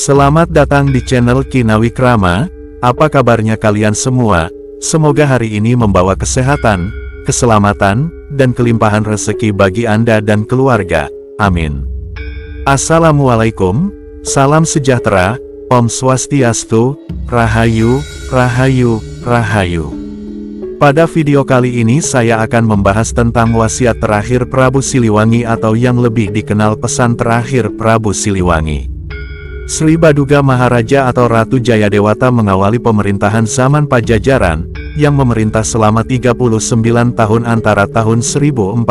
Selamat datang di channel Kinawikrama. Apa kabarnya kalian semua? Semoga hari ini membawa kesehatan, keselamatan, dan kelimpahan rezeki bagi Anda dan keluarga. Amin. Assalamualaikum, salam sejahtera, Om Swastiastu, Rahayu, Rahayu, Rahayu. Pada video kali ini saya akan membahas tentang wasiat terakhir Prabu Siliwangi atau yang lebih dikenal pesan terakhir Prabu Siliwangi. Sri Baduga Maharaja atau Ratu Jayadewata mengawali pemerintahan zaman Pajajaran, yang memerintah selama 39 tahun antara tahun 1482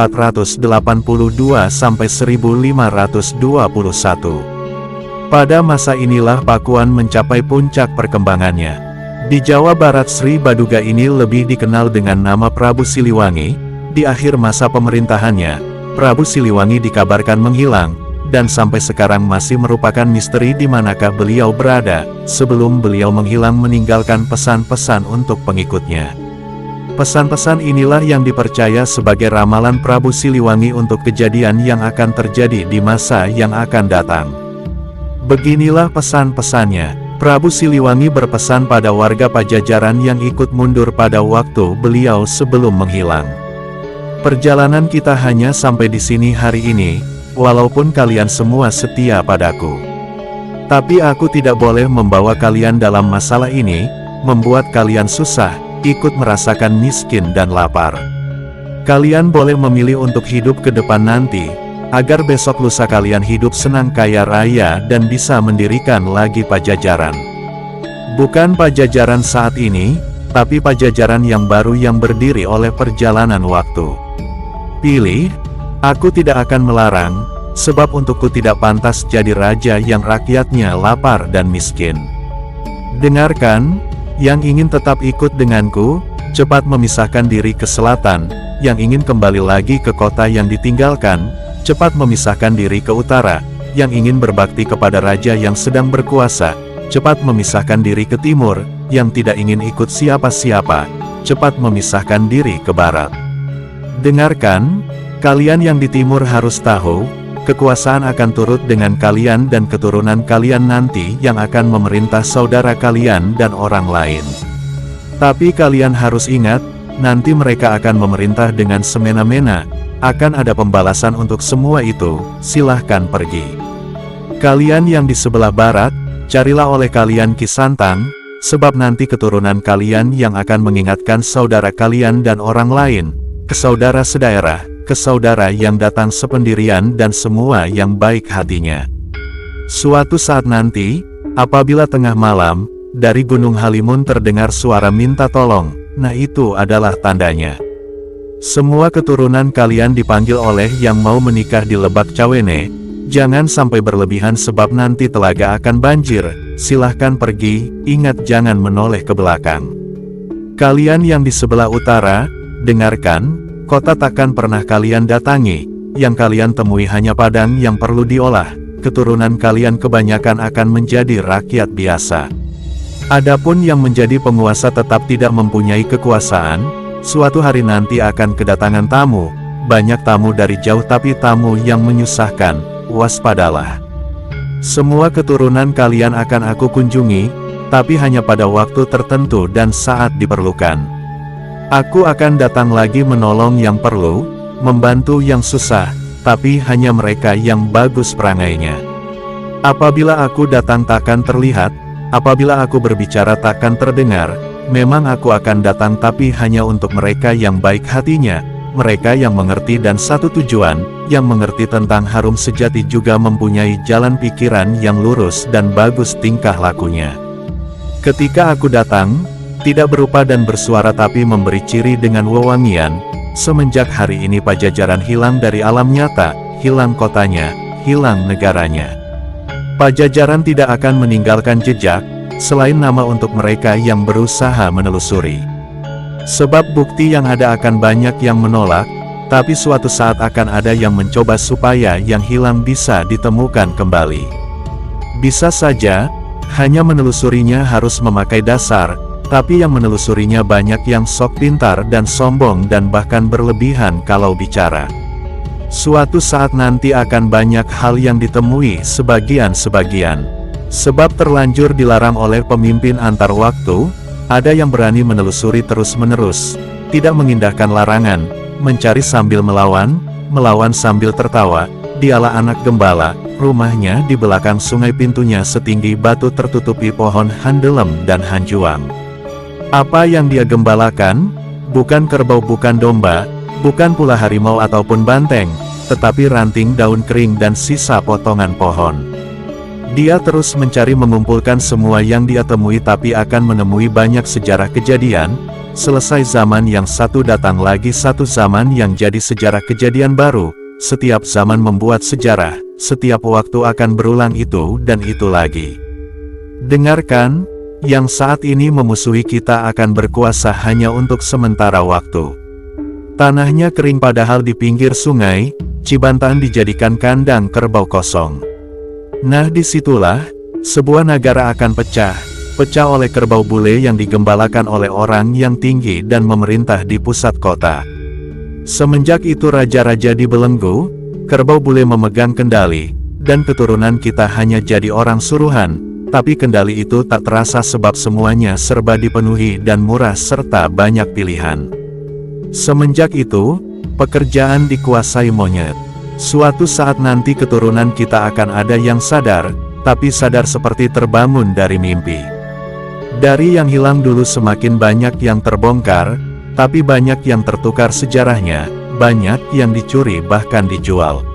sampai 1521. Pada masa inilah Pakuan mencapai puncak perkembangannya. Di Jawa Barat Sri Baduga ini lebih dikenal dengan nama Prabu Siliwangi. Di akhir masa pemerintahannya, Prabu Siliwangi dikabarkan menghilang, dan sampai sekarang masih merupakan misteri di manakah beliau berada, sebelum beliau menghilang meninggalkan pesan-pesan untuk pengikutnya. Pesan-pesan inilah yang dipercaya sebagai ramalan Prabu Siliwangi untuk kejadian yang akan terjadi di masa yang akan datang. Beginilah pesan-pesannya. Prabu Siliwangi berpesan pada warga Pajajaran yang ikut mundur pada waktu beliau sebelum menghilang. Perjalanan kita hanya sampai di sini hari ini, walaupun kalian semua setia padaku. Tapi aku tidak boleh membawa kalian dalam masalah ini, membuat kalian susah, ikut merasakan miskin dan lapar. Kalian boleh memilih untuk hidup ke depan nanti, agar besok lusa kalian hidup senang kaya raya dan bisa mendirikan lagi Pajajaran. Bukan Pajajaran saat ini, tapi Pajajaran yang baru yang berdiri oleh perjalanan waktu. Pilih. Aku tidak akan melarang, sebab untukku tidak pantas jadi raja yang rakyatnya lapar dan miskin. Dengarkan, yang ingin tetap ikut denganku, cepat memisahkan diri ke selatan, yang ingin kembali lagi ke kota yang ditinggalkan, cepat memisahkan diri ke utara, yang ingin berbakti kepada raja yang sedang berkuasa, cepat memisahkan diri ke timur, yang tidak ingin ikut siapa-siapa, cepat memisahkan diri ke barat. Dengarkan, kalian yang di timur harus tahu, kekuasaan akan turut dengan kalian dan keturunan kalian nanti yang akan memerintah saudara kalian dan orang lain. Tapi kalian harus ingat, nanti mereka akan memerintah dengan semena-mena, akan ada pembalasan untuk semua itu, silahkan pergi. Kalian yang di sebelah barat, carilah oleh kalian Ki Santang, sebab nanti keturunan kalian yang akan mengingatkan saudara kalian dan orang lain, ke saudara sedaerah, ke saudara yang datang sependirian dan semua yang baik hatinya. Suatu saat nanti, apabila tengah malam, dari Gunung Halimun terdengar suara minta tolong, nah itu adalah tandanya. Semua keturunan kalian dipanggil oleh yang mau menikah di Lebak Cawene, jangan sampai berlebihan sebab nanti telaga akan banjir, silahkan pergi, ingat jangan menoleh ke belakang. Kalian yang di sebelah utara, dengarkan, kota takkan pernah kalian datangi, yang kalian temui hanya padang yang perlu diolah, keturunan kalian kebanyakan akan menjadi rakyat biasa. Adapun yang menjadi penguasa tetap tidak mempunyai kekuasaan, suatu hari nanti akan kedatangan tamu, banyak tamu dari jauh tapi tamu yang menyusahkan, waspadalah. Semua keturunan kalian akan aku kunjungi, tapi hanya pada waktu tertentu dan saat diperlukan. Aku akan datang lagi menolong yang perlu, membantu yang susah, tapi hanya mereka yang bagus perangainya. Apabila aku datang takkan terlihat, apabila aku berbicara takkan terdengar, memang aku akan datang tapi hanya untuk mereka yang baik hatinya, mereka yang mengerti dan satu tujuan, yang mengerti tentang harum sejati juga mempunyai jalan pikiran yang lurus dan bagus tingkah lakunya. Ketika aku datang, tidak berupa dan bersuara tapi memberi ciri dengan wewangian, semenjak hari ini Pajajaran hilang dari alam nyata, hilang kotanya, hilang negaranya. Pajajaran tidak akan meninggalkan jejak, selain nama untuk mereka yang berusaha menelusuri. Sebab bukti yang ada akan banyak yang menolak, tapi suatu saat akan ada yang mencoba supaya yang hilang bisa ditemukan kembali. Bisa saja, hanya menelusurinya harus memakai dasar, tapi yang menelusurinya banyak yang sok pintar dan sombong dan bahkan berlebihan kalau bicara. Suatu saat nanti akan banyak hal yang ditemui sebagian-sebagian. Sebab terlanjur dilarang oleh pemimpin antar waktu, ada yang berani menelusuri terus-menerus, tidak mengindahkan larangan, mencari sambil melawan, melawan sambil tertawa. Dialah anak gembala, rumahnya di belakang sungai, pintunya setinggi batu, tertutupi pohon handelem dan hanjuang. Apa yang dia gembalakan? Bukan kerbau, bukan domba, bukan pula harimau ataupun banteng, tetapi ranting daun kering dan sisa potongan pohon. Dia terus mencari, mengumpulkan semua yang dia temui, tapi akan menemui banyak sejarah kejadian. Selesai zaman yang satu, datang lagi satu zaman yang jadi sejarah kejadian baru. Setiap zaman membuat sejarah, setiap waktu akan berulang itu dan itu lagi. Dengarkan, yang saat ini memusuhi kita akan berkuasa hanya untuk sementara waktu. Tanahnya kering padahal di pinggir sungai, Cibantan dijadikan kandang kerbau kosong. Nah, disitulah sebuah negara akan pecah, pecah oleh kerbau bule yang digembalakan oleh orang yang tinggi dan memerintah di pusat kota. Semenjak itu raja-raja dibelenggu, kerbau bule memegang kendali, dan keturunan kita hanya jadi orang suruhan, tapi kendali itu tak terasa sebab semuanya serba dipenuhi dan murah serta banyak pilihan. Semenjak itu, pekerjaan dikuasai monyet. Suatu saat nanti keturunan kita akan ada yang sadar, tapi sadar seperti terbangun dari mimpi. Dari yang hilang dulu semakin banyak yang terbongkar, tapi banyak yang tertukar sejarahnya, banyak yang dicuri bahkan dijual.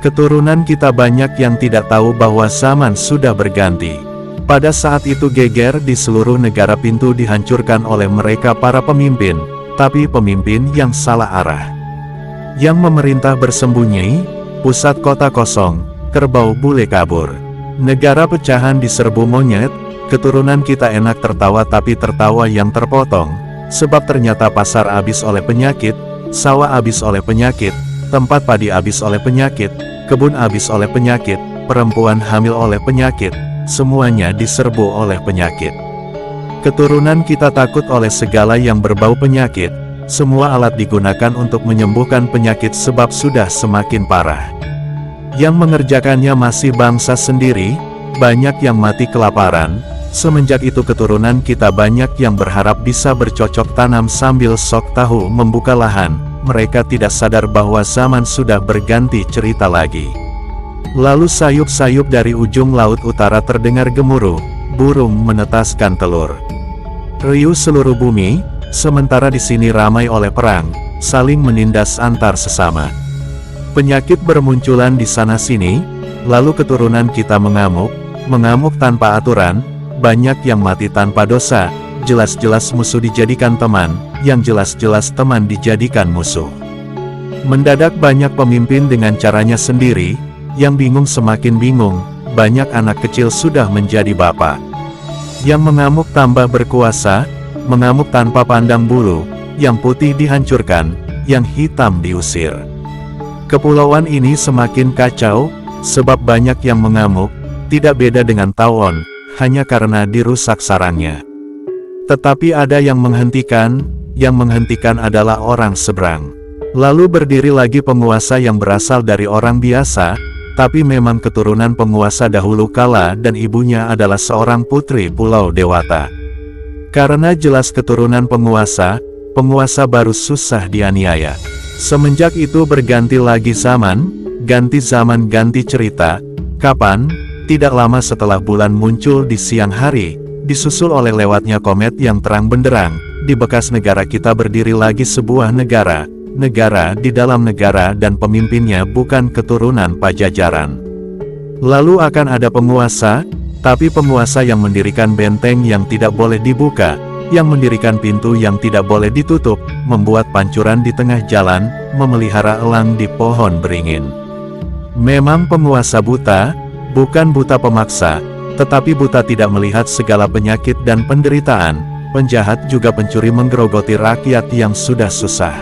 Keturunan kita banyak yang tidak tahu bahwa zaman sudah berganti. Pada saat itu geger di seluruh negara, pintu dihancurkan oleh mereka para pemimpin, tapi pemimpin yang salah arah. Yang memerintah bersembunyi, pusat kota kosong, kerbau bule kabur. Negara pecahan diserbu monyet, keturunan kita enak tertawa tapi tertawa yang terpotong. Sebab ternyata pasar habis oleh penyakit, sawah habis oleh penyakit, tempat padi habis oleh penyakit, kebun habis oleh penyakit, perempuan hamil oleh penyakit, semuanya diserbu oleh penyakit. Keturunan kita takut oleh segala yang berbau penyakit, semua alat digunakan untuk menyembuhkan penyakit sebab sudah semakin parah. Yang mengerjakannya masih bangsa sendiri, banyak yang mati kelaparan. Semenjak itu keturunan kita banyak yang berharap bisa bercocok tanam sambil sok tahu membuka lahan. Mereka tidak sadar bahwa zaman sudah berganti cerita lagi. Lalu sayup-sayup dari ujung laut utara terdengar gemuruh, burung menetaskan telur. Riuh seluruh bumi, sementara di sini ramai oleh perang, saling menindas antar sesama. Penyakit bermunculan di sana-sini, lalu keturunan kita mengamuk tanpa aturan. Banyak yang mati tanpa dosa, jelas-jelas musuh dijadikan teman, yang jelas-jelas teman dijadikan musuh. Mendadak banyak pemimpin dengan caranya sendiri, yang bingung semakin bingung, banyak anak kecil sudah menjadi bapak. Yang mengamuk tambah berkuasa, mengamuk tanpa pandang bulu, yang putih dihancurkan, yang hitam diusir. Kepulauan ini semakin kacau, sebab banyak yang mengamuk, tidak beda dengan tawon, hanya karena dirusak sarangnya. Tetapi ada yang menghentikan adalah orang seberang. Lalu berdiri lagi penguasa yang berasal dari orang biasa, tapi memang keturunan penguasa dahulu kala dan ibunya adalah seorang putri Pulau Dewata. Karena jelas keturunan penguasa baru susah dianiaya. Semenjak itu berganti lagi zaman, ganti cerita. Kapan? Tidak lama setelah bulan muncul di siang hari, disusul oleh lewatnya komet yang terang benderang, di bekas negara kita berdiri lagi sebuah negara di dalam negara dan pemimpinnya bukan keturunan Pajajaran. Lalu akan ada penguasa, tapi penguasa yang mendirikan benteng yang tidak boleh dibuka, yang mendirikan pintu yang tidak boleh ditutup, membuat pancuran di tengah jalan, memelihara elang di pohon beringin. Memang penguasa buta, bukan buta pemaksa, tetapi buta tidak melihat segala penyakit dan penderitaan. Penjahat juga pencuri menggerogoti rakyat yang sudah susah.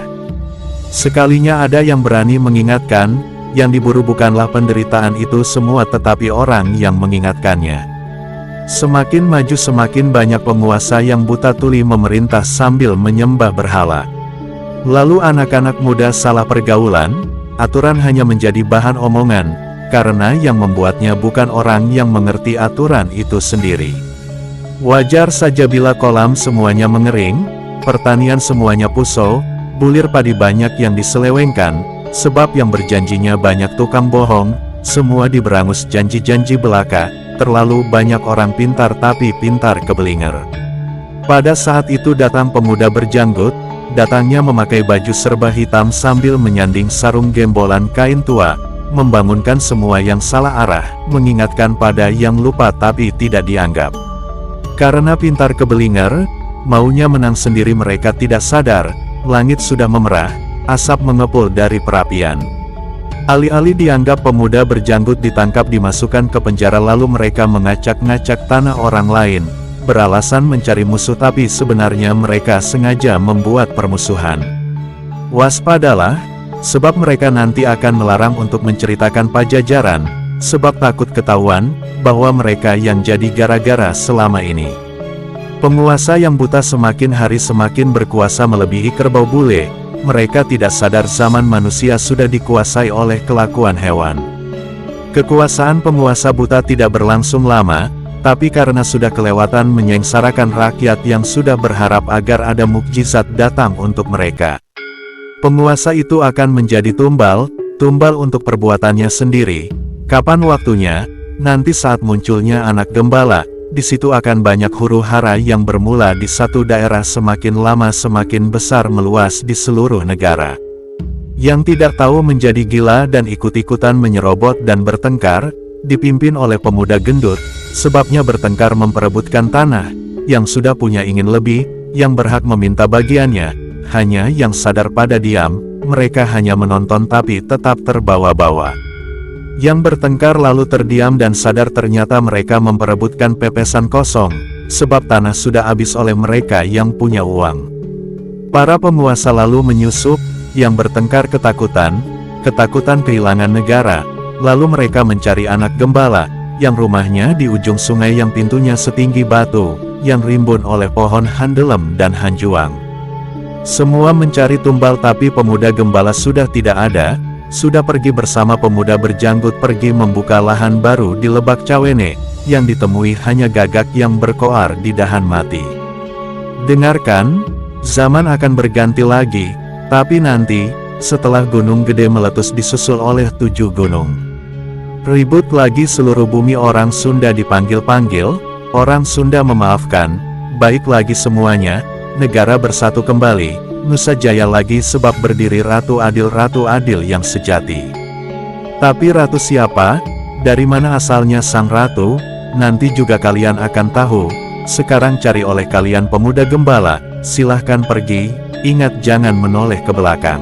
Sekalinya ada yang berani mengingatkan, yang diburu bukanlah penderitaan itu semua tetapi orang yang mengingatkannya. Semakin maju semakin banyak penguasa yang buta tuli memerintah sambil menyembah berhala. Lalu anak-anak muda salah pergaulan, aturan hanya menjadi bahan omongan, karena yang membuatnya bukan orang yang mengerti aturan itu sendiri. Wajar saja bila kolam semuanya mengering, pertanian semuanya puso, bulir padi banyak yang diselewengkan, sebab yang berjanjinya banyak tukang bohong, semua diberangus janji-janji belaka, terlalu banyak orang pintar tapi pintar kebelinger. Pada saat itu datang pemuda berjanggut, datangnya memakai baju serba hitam sambil menyanding sarung gembolan kain tua, membangunkan semua yang salah arah, mengingatkan pada yang lupa tapi tidak dianggap. Karena pintar kebelinger, maunya menang sendiri mereka tidak sadar, langit sudah memerah, asap mengepul dari perapian. Alih-alih dianggap pemuda berjanggut ditangkap dimasukkan ke penjara lalu mereka mengacak-ngacak tanah orang lain, beralasan mencari musuh tapi sebenarnya mereka sengaja membuat permusuhan. Waspadalah, sebab mereka nanti akan melarang untuk menceritakan Pajajaran, sebab takut ketahuan, bahwa mereka yang jadi gara-gara selama ini. Penguasa yang buta semakin hari semakin berkuasa melebihi kerbau bule, mereka tidak sadar zaman manusia sudah dikuasai oleh kelakuan hewan. Kekuasaan penguasa buta tidak berlangsung lama, tapi karena sudah kelewatan menyengsarakan rakyat yang sudah berharap agar ada mukjizat datang untuk mereka. Penguasa itu akan menjadi tumbal untuk perbuatannya sendiri. Kapan waktunya? Nanti saat munculnya anak gembala. Di situ akan banyak huru-hara yang bermula di satu daerah semakin lama semakin besar meluas di seluruh negara. Yang tidak tahu menjadi gila dan ikut-ikutan menyerobot dan bertengkar, dipimpin oleh pemuda gendut, sebabnya bertengkar memperebutkan tanah, yang sudah punya ingin lebih, yang berhak meminta bagiannya, hanya yang sadar pada diam, mereka hanya menonton tapi tetap terbawa-bawa. Yang bertengkar lalu terdiam dan sadar ternyata mereka memperebutkan pepesan kosong, sebab tanah sudah habis oleh mereka yang punya uang. Para penguasa lalu menyusup, yang bertengkar ketakutan kehilangan negara, lalu mereka mencari anak gembala, yang rumahnya di ujung sungai yang pintunya setinggi batu, yang rimbun oleh pohon handelem dan hanjuang. Semua mencari tumbal tapi pemuda gembala sudah tidak ada, sudah pergi bersama pemuda berjanggut pergi membuka lahan baru di Lebak Cawene, yang ditemui hanya gagak yang berkoar di dahan mati. Dengarkan, zaman akan berganti lagi, tapi nanti, setelah gunung gede meletus disusul oleh 7 gunung. Ribut lagi seluruh bumi orang Sunda dipanggil-panggil, orang Sunda memaafkan, baik lagi semuanya, negara bersatu kembali. Nusa Jaya lagi sebab berdiri Ratu Adil yang sejati. Tapi ratu siapa? Dari mana asalnya sang ratu? Nanti juga kalian akan tahu. Sekarang cari oleh kalian pemuda gembala, silahkan pergi, ingat jangan menoleh ke belakang.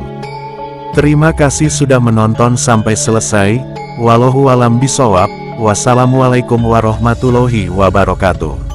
Terima kasih sudah menonton sampai selesai. Wallahu a'lam bishawab. Wassalamualaikum warahmatullahi wabarakatuh.